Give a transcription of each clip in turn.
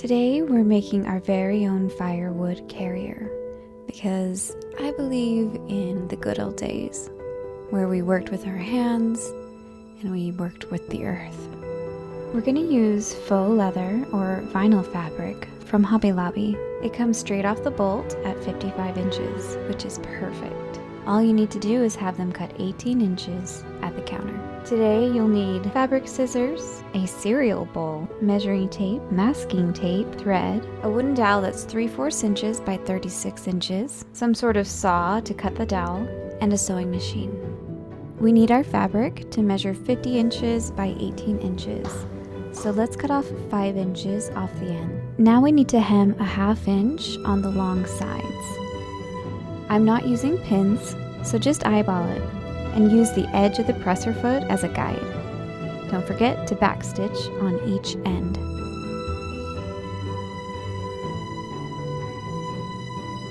Today we're making our very own firewood carrier because I believe in the good old days where we worked with our hands and we worked with the earth. We're going to use faux leather or vinyl fabric from Hobby Lobby. It comes straight off the bolt at 55 inches, which is perfect. All you need to do is have them cut 18 inches at the counter. Today you'll need fabric scissors, a cereal bowl, measuring tape, masking tape, thread, a wooden dowel that's 3/4 inches by 36 inches, some sort of saw to cut the dowel, and a sewing machine. We need our fabric to measure 50 inches by 18 inches. So let's cut off 5 inches off the end. Now we need to hem a 1/2 inch on the long sides. I'm not using pins, so just eyeball it and use the edge of the presser foot as a guide. Don't forget to backstitch on each end.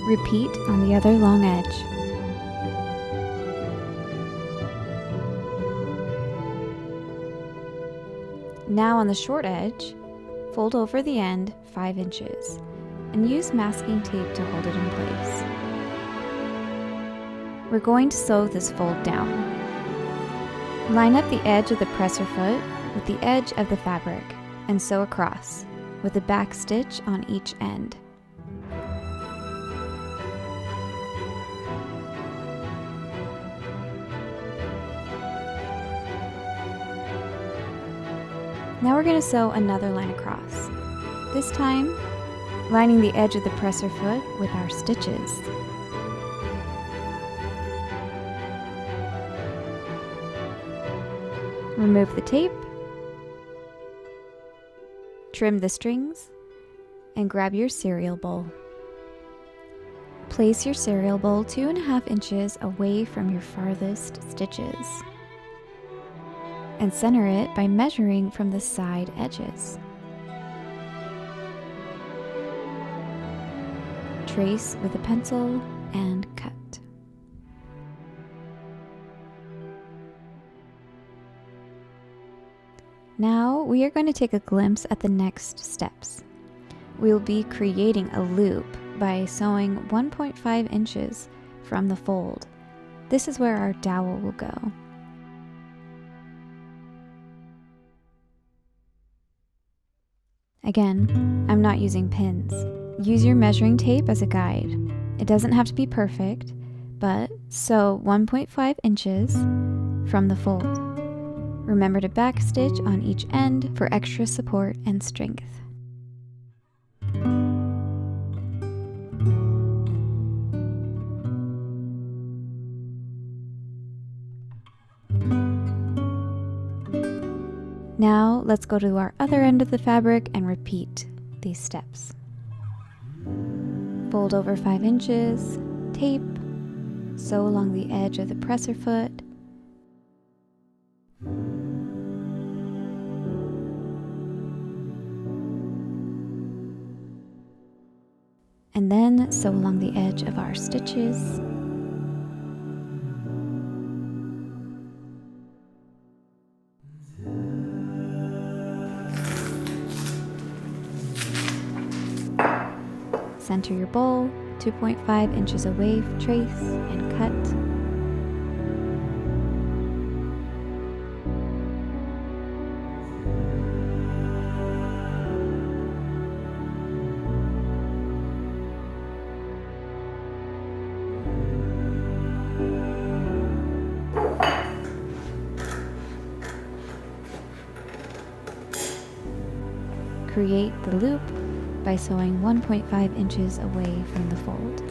Repeat on the other long edge. Now on the short edge, fold over the end 5 inches and use masking tape to hold it in place. We're going to sew this fold down. Line up the edge of the presser foot with the edge of the fabric and sew across with a back stitch on each end. Now we're going to sew another line across, this time lining the edge of the presser foot with our stitches. Remove the tape, trim the strings, and grab your cereal bowl. Place your cereal bowl 2.5 inches away from your farthest stitches and center it by measuring from the side edges. Trace with a pencil and cut. Now we are going to take a glimpse at the next steps. We will be creating a loop by sewing 1.5 inches from the fold. This is where our dowel will go. Again, I'm not using pins. Use your measuring tape as a guide. It doesn't have to be perfect, but sew 1.5 inches from the fold. Remember to backstitch on each end for extra support and strength. Now let's go to our other end of the fabric and repeat these steps. Fold over 5 inches, tape, sew along the edge of the presser foot, and then sew along the edge of our stitches. Center your bowl 2.5 inches away, trace and cut. Create the loop by sewing 1.5 inches away from the fold.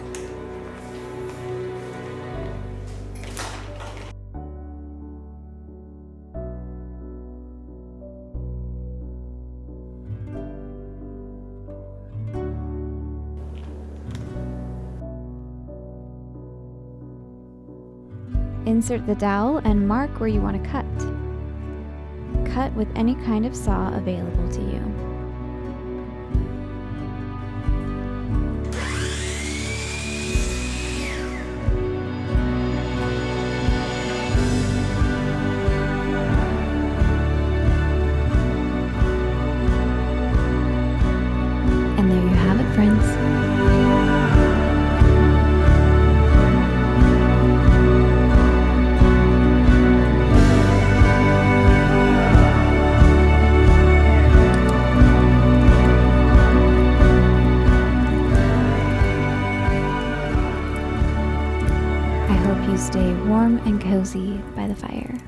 Insert the dowel and mark where you want to cut. Cut with any kind of saw available to you. you stay warm and cozy by the fire.